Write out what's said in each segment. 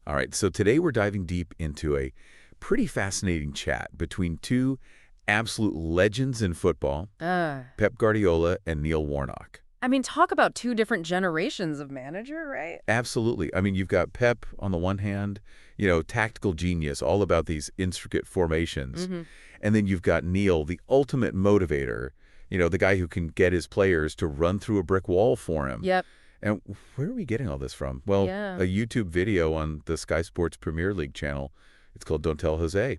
All right, so today we're diving deep into a pretty fascinating chat between two absolute legends in football, Uh, Pep Guardiola and Neil Warnock. I mean, talk about two different generations of manager, right? Absolutely. I mean, you've got Pep on the one hand, tactical genius, all about these intricate formations. Mm-hmm. And then you've got Neil, the ultimate motivator, the guy who can get his players to run through a brick wall for him. Yep. And where are we getting all this from? Well, Yeah. a YouTube video on the Sky Sports Premier League channel. It's called Don't Tell Jose.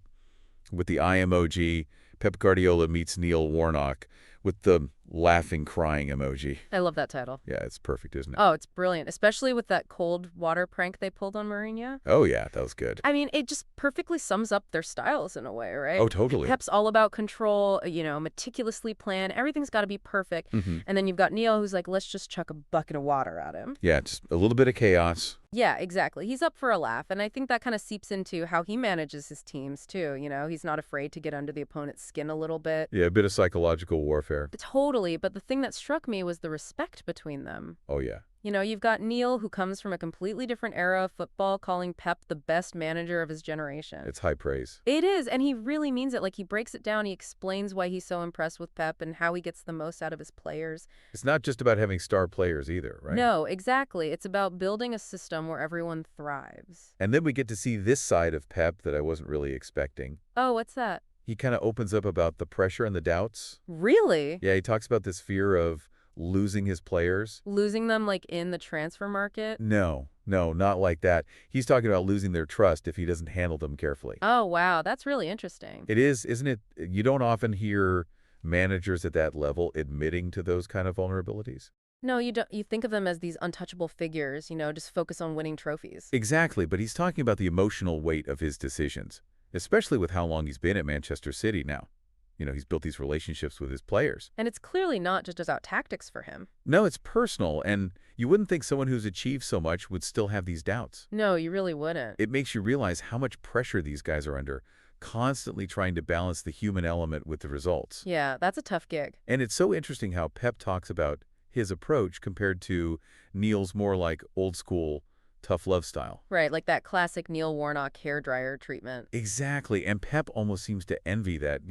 With the eye emoji, Pep Guardiola meets Neil Warnock with the laughing, crying emoji. I love that title. Yeah, it's perfect, isn't it? Oh, it's brilliant, especially with that cold water prank they pulled on Mourinho. Oh, yeah, that was good. I mean, it just perfectly sums up their styles in a way, right? Oh, totally. Pep's all about control, meticulously planned. Everything's got to be perfect. Mm-hmm. And then you've got Neil, who's like, let's just chuck a bucket of water at him. Yeah, just a little bit of chaos. Yeah, exactly. He's up for a laugh. And I think that kind of seeps into how he manages his teams, too. He's not afraid to get under the opponent's skin a little bit. Yeah, a bit of psychological warfare. Totally. But the thing that struck me was the respect between them. Oh, yeah. You've got Neil, who comes from a completely different era of football, calling Pep the best manager of his generation. It's high praise. It is, and he really means it. Like, he breaks it down. He explains why he's so impressed with Pep and how he gets the most out of his players. It's not just about having star players either, right? No, exactly. It's about building a system where everyone thrives. And then we get to see this side of Pep that I wasn't really expecting. Oh, what's that? He kind of opens up about the pressure and the doubts. Really? Yeah, he talks about this fear of losing his players. Losing them, like, in the transfer market? No, not like that. He's talking about losing their trust if he doesn't handle them carefully. Oh, wow. That's really interesting. It is, isn't it? You don't often hear managers at that level admitting to those kind of vulnerabilities. No, you don't. You think of them as these untouchable figures, just focus on winning trophies. Exactly, but he's talking about the emotional weight of his decisions, especially with how long he's been at Manchester City now. He's built these relationships with his players. And it's clearly not just about tactics for him. No, it's personal, and you wouldn't think someone who's achieved so much would still have these doubts. No, you really wouldn't. It makes you realize how much pressure these guys are under, constantly trying to balance the human element with the results. Yeah, that's a tough gig. And it's so interesting how Pep talks about his approach compared to Neil's more like old-school, tough love style. Right, like that classic Neil Warnock hairdryer treatment. Exactly, and Pep almost seems to envy that,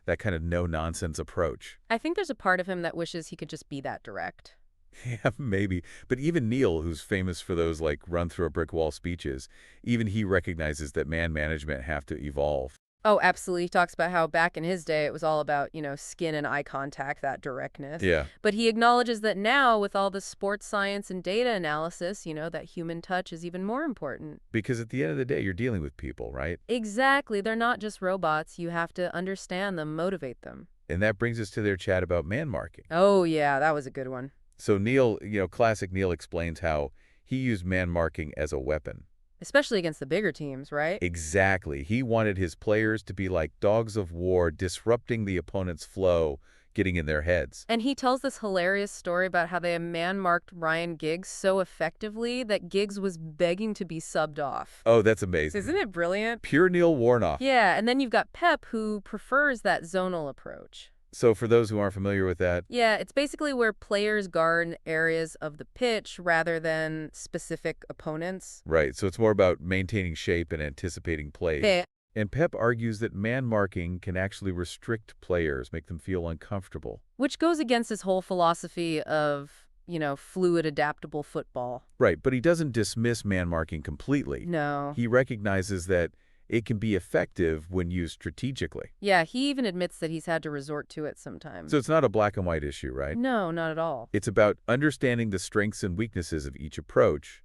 that kind of no-nonsense approach. I think there's a part of him that wishes he could just be that direct. Yeah, maybe. But even Neil, who's famous for those like run-through-a-brick-wall speeches, even he recognizes that man management have to evolve. Oh, absolutely. He talks about how back in his day it was all about, skin and eye contact, that directness. Yeah. But he acknowledges that now, with all the sports science and data analysis, that human touch is even more important. Because at the end of the day, you're dealing with people, right? Exactly. They're not just robots. You have to understand them, motivate them. And that brings us to their chat about man marking. Oh, yeah, that was a good one. So Neil, classic Neil explains how he used man marking as a weapon. Especially against the bigger teams, right? Exactly. He wanted his players to be like dogs of war, disrupting the opponent's flow, getting in their heads. And he tells this hilarious story about how they man-marked Ryan Giggs so effectively that Giggs was begging to be subbed off. Oh, that's amazing. Isn't it brilliant? Pure Neil Warnock. Yeah, and then you've got Pep, who prefers that zonal approach. So for those who aren't familiar with that, Yeah, it's basically where players guard areas of the pitch rather than specific opponents. right, so it's more about maintaining shape and anticipating plays. Yeah. And Pep argues that man marking can actually restrict players, make them feel uncomfortable. Which goes against his whole philosophy of, fluid, adaptable football. Right, but he doesn't dismiss man marking completely. No. He recognizes that it can be effective when used strategically. Yeah, he even admits that he's had to resort to it sometimes. So it's not a black and white issue, right? No, not at all. It's about understanding the strengths and weaknesses of each approach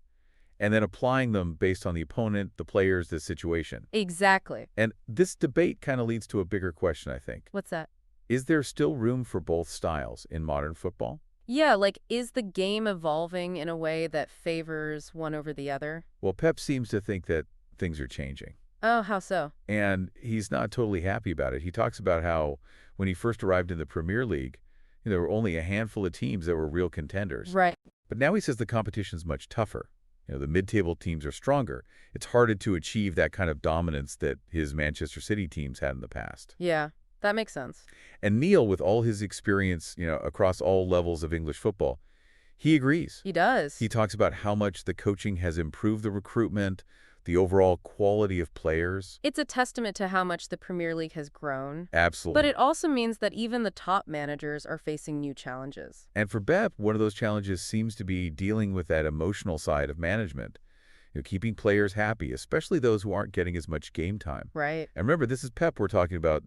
and then applying them based on the opponent, the players, the situation. Exactly. And this debate kind of leads to a bigger question, I think. What's that? Is there still room for both styles in modern football? Yeah, like, is the game evolving in a way that favors one over the other? Well, Pep seems to think that things are changing. Oh, how so? And he's not totally happy about it. He talks about how when he first arrived in the Premier League, there were only a handful of teams that were real contenders. Right. But now he says the competition's much tougher. The mid-table teams are stronger. It's harder to achieve that kind of dominance that his Manchester City teams had in the past. Yeah, that makes sense. And Neil, with all his experience, across all levels of English football, he agrees. He does. He talks about how much the coaching has improved the recruitment, the overall quality of players. It's a testament to how much the Premier League has grown. But Absolutely. it also means that even the top managers are facing new challenges. And for Pep, one of those challenges seems to be dealing with that emotional side of management. Keeping players happy, especially those who aren't getting as much game time. Right. And remember, this is Pep we're talking about.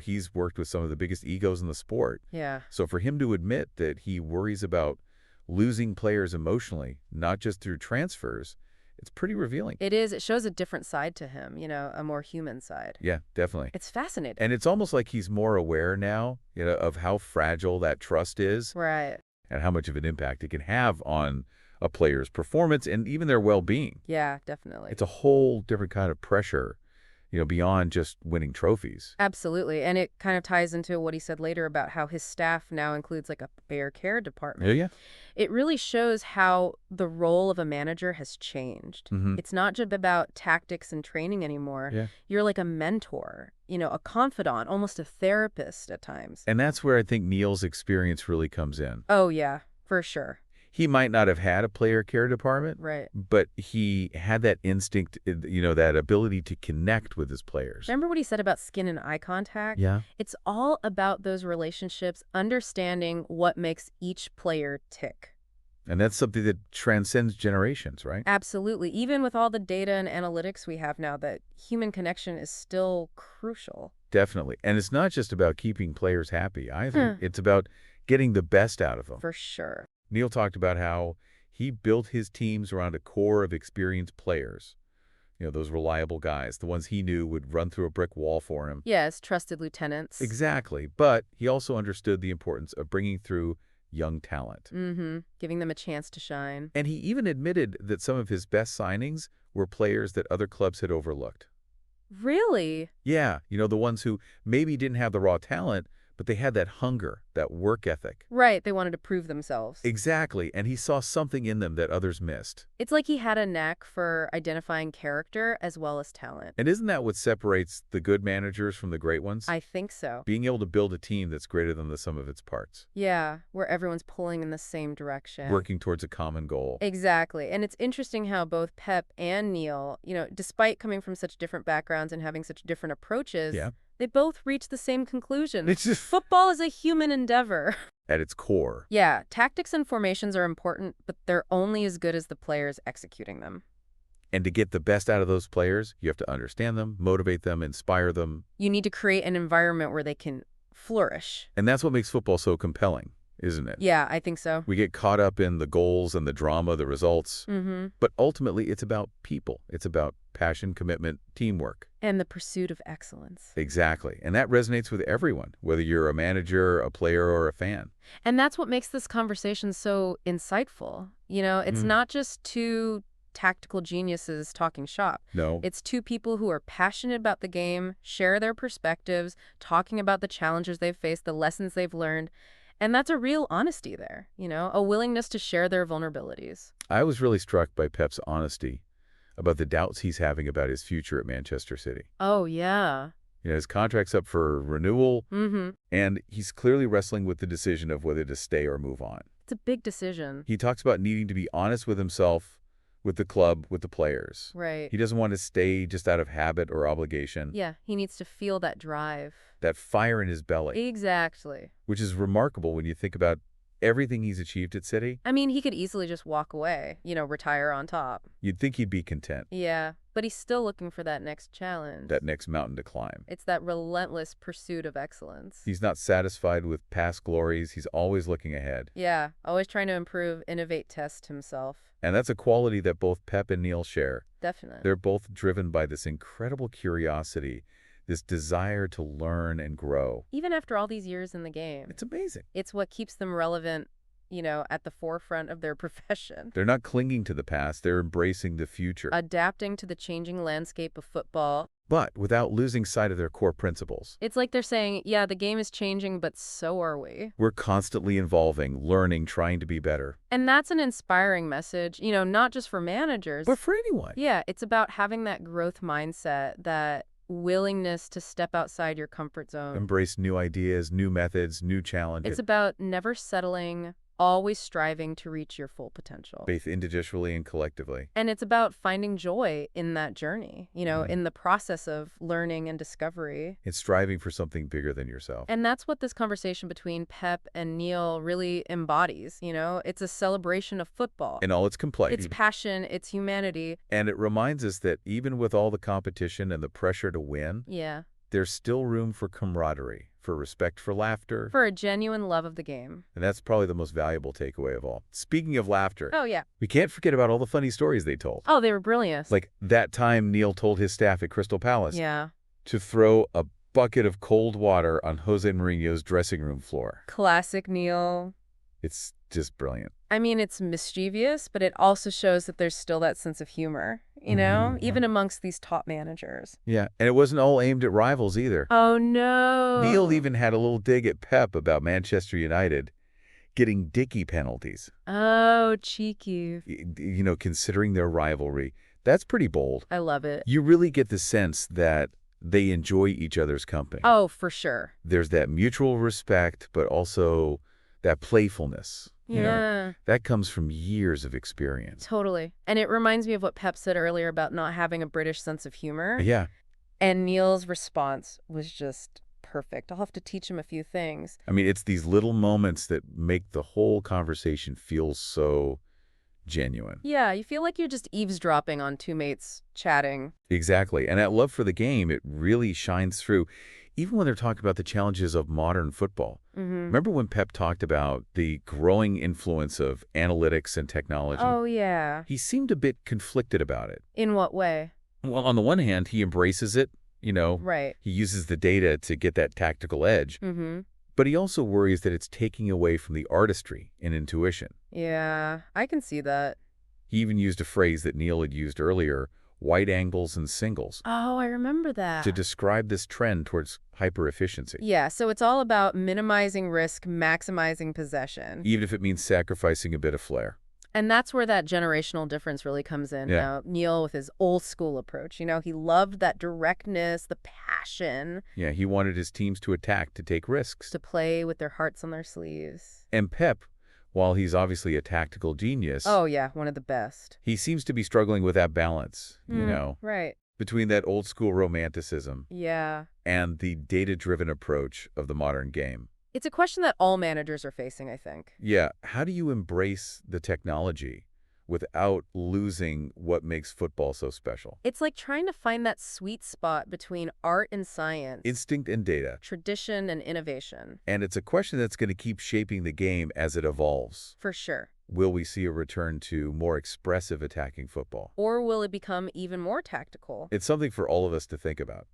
He's worked with some of the biggest egos in the sport. Yeah. So for him to admit that he worries about losing players emotionally, not just through transfers, it's pretty revealing. It is. It shows a different side to him, a more human side. Yeah, definitely. It's fascinating. And it's almost like he's more aware now, of how fragile that trust is Right. and how much of an impact it can have on a player's performance and even their well-being. Yeah, definitely. It's a whole different kind of pressure, beyond just winning trophies. Absolutely. And it kind of ties into what he said later about how his staff now includes like a player care department. Yeah, yeah. It really shows how the role of a manager has changed. Mm-hmm. It's not just about tactics and training anymore. Yeah. You're like a mentor, a confidant, almost a therapist at times. And that's where I think Neil's experience really comes in. Oh, yeah, for sure. He might not have had a player care department, Right. but he had that instinct, that ability to connect with his players. Remember what he said about skin and eye contact? Yeah. It's all about those relationships, understanding what makes each player tick. And that's something that transcends generations, right? Absolutely. Even with all the data and analytics we have now, that human connection is still crucial. Definitely. And it's not just about keeping players happy either. It's about getting the best out of them. For sure. Neil talked about how he built his teams around a core of experienced players. Those reliable guys, the ones he knew would run through a brick wall for him. Yes, trusted lieutenants. Exactly. But he also understood the importance of bringing through young talent. Mm-hmm. Giving them a chance to shine. And he even admitted that some of his best signings were players that other clubs had overlooked. Really? Yeah, the ones who maybe didn't have the raw talent, but they had that hunger, that work ethic. Right, they wanted to prove themselves. Exactly, and he saw something in them that others missed. It's like he had a knack for identifying character as well as talent. And isn't that what separates the good managers from the great ones? I think so. Being able to build a team that's greater than the sum of its parts. Yeah, where everyone's pulling in the same direction. Working towards a common goal. Exactly. And it's interesting how both Pep and Neil, despite coming from such different backgrounds and having such different approaches, Yeah. they both reach the same conclusion. It's just Football is a human endeavor. at its core. Yeah, tactics and formations are important, but they're only as good as the players executing them. And to get the best out of those players, you have to understand them, motivate them, inspire them. You need to create an environment where they can flourish. And that's what makes football so compelling, isn't it? Yeah, I think so. We get caught up in the goals and the drama, the results. Mm-hmm. But ultimately, it's about people. It's about passion, commitment, teamwork. And the pursuit of excellence. Exactly. And that resonates with everyone, whether you're a manager, a player, or a fan. And that's what makes this conversation so insightful. It's not just two tactical geniuses talking shop. No. It's two people who are passionate about the game, share their perspectives, talking about the challenges they've faced, the lessons they've learned. And that's a real honesty there, a willingness to share their vulnerabilities. I was really struck by Pep's honesty about the doubts he's having about his future at Manchester City. Oh, yeah. His contract's up for renewal, Mm-hmm. and he's clearly wrestling with the decision of whether to stay or move on. It's a big decision. He talks about needing to be honest with himself, with the club, with the players. Right. He doesn't want to stay just out of habit or obligation. Yeah, he needs to feel that drive. That fire in his belly, Exactly. which is remarkable when you think about everything he's achieved at City. I mean, he could easily just walk away, retire on top. You'd think he'd be content, Yeah, but he's still looking for that next challenge. that next mountain to climb. It's that relentless pursuit of excellence. He's not satisfied with past glories. He's always looking ahead. Yeah, always trying to improve, innovate, test himself. And that's a quality that both Pep and Neil share. Definitely. They're both driven by this incredible curiosity, this desire to learn and grow. Even after all these years in the game, It's amazing. it's what keeps them relevant, at the forefront of their profession. They're not clinging to the past. They're embracing the future, Adapting to the changing landscape of football. but without losing sight of their core principles. It's like they're saying, yeah, the game is changing, but so are we. We're constantly evolving, learning, trying to be better. And that's an inspiring message, not just for managers. But for anyone. Yeah, it's about having that growth mindset, that willingness to step outside your comfort zone. Embrace new ideas, new methods, new challenges. It's about never settling, always striving to reach your full potential. both individually and collectively. And it's about finding joy in that journey, in the process of learning and discovery. It's striving for something bigger than yourself. And that's what this conversation between Pep and Neil really embodies, It's a celebration of football. In all its Its complexity. passion, its humanity. And it reminds us that even with all the competition and the pressure to win, Yeah. there's still room for camaraderie, for respect, for laughter. For a genuine love of the game. And that's probably the most valuable takeaway of all. Speaking of laughter, Oh, yeah. we can't forget about all the funny stories they told. Oh, they were brilliant. Like that time Neil told his staff at Crystal Palace Yeah. to throw a bucket of cold water on Jose Mourinho's dressing room floor. Classic Neil. It's just brilliant. I mean, it's mischievous, but it also shows that there's still that sense of humor, even amongst these top managers. Yeah, and it wasn't all aimed at rivals either. Oh, no. Neil even had a little dig at Pep about Manchester United getting dicky penalties. Oh, cheeky. Considering their rivalry. That's pretty bold. I love it. You really get the sense that they enjoy each other's company. Oh, for sure. There's that mutual respect, but also that playfulness. Yeah. That comes from years of experience. Totally. And it reminds me of what Pep said earlier about not having a British sense of humor. Yeah. And Neil's response was just perfect. I'll have to teach him a few things. I mean, it's these little moments that make the whole conversation feel so genuine. Yeah, you feel like you're just eavesdropping on two mates chatting. Exactly. And that love for the game, it really shines through, even when they're talking about the challenges of modern football. Remember when Pep talked about the growing influence of analytics and technology? Oh, yeah. He seemed a bit conflicted about it. In what way? Well, on the one hand, he embraces it. Right. He uses the data to get that tactical edge. But he also worries that it's taking away from the artistry and intuition. Yeah, I can see that. He even used a phrase that Neil had used earlier, wide angles and singles, Oh, I remember that. to describe this trend towards hyper-efficiency. Yeah, so it's all about minimizing risk, maximizing possession. Even if it means sacrificing a bit of flair. And that's where that generational difference really comes in. Yeah. Neil with his old school approach, he loved that directness, the passion, Yeah, he wanted his teams to attack, to take risks. to play with their hearts on their sleeves. And Pep, while he's obviously a tactical genius, Oh, yeah, one of the best. he seems to be struggling with that balance, Right. between that old school romanticism Yeah. and the data-driven approach of the modern game. It's a question that all managers are facing, I think. Yeah, how do you embrace the technology without losing what makes football so special? It's like trying to find that sweet spot between art and science, Instinct and data. tradition and innovation. And it's a question that's going to keep shaping the game as it evolves. For sure. Will we see a return to more expressive attacking football? Or will it become even more tactical? It's something for all of us to think about,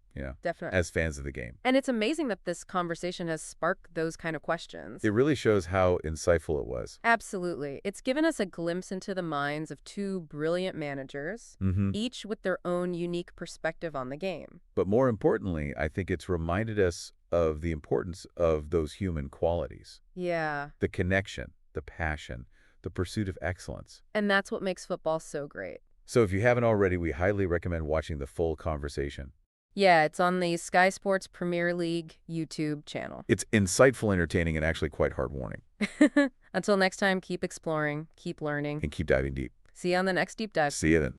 Definitely. as fans of the game. And it's amazing that this conversation has sparked those kind of questions. It really shows how insightful it was. Absolutely. It's given us a glimpse into the minds of two brilliant managers, each with their own unique perspective on the game. But more importantly, I think it's reminded us of the importance of those human qualities. Yeah. The connection, the passion, the pursuit of excellence. And that's what makes football so great. So if you haven't already, we highly recommend watching the full conversation. Yeah, it's on the Sky Sports Premier League YouTube channel. It's insightful, entertaining, and actually quite heartwarming. Until next time, keep exploring, keep learning. And keep diving deep. See you on the next deep dive. See you then.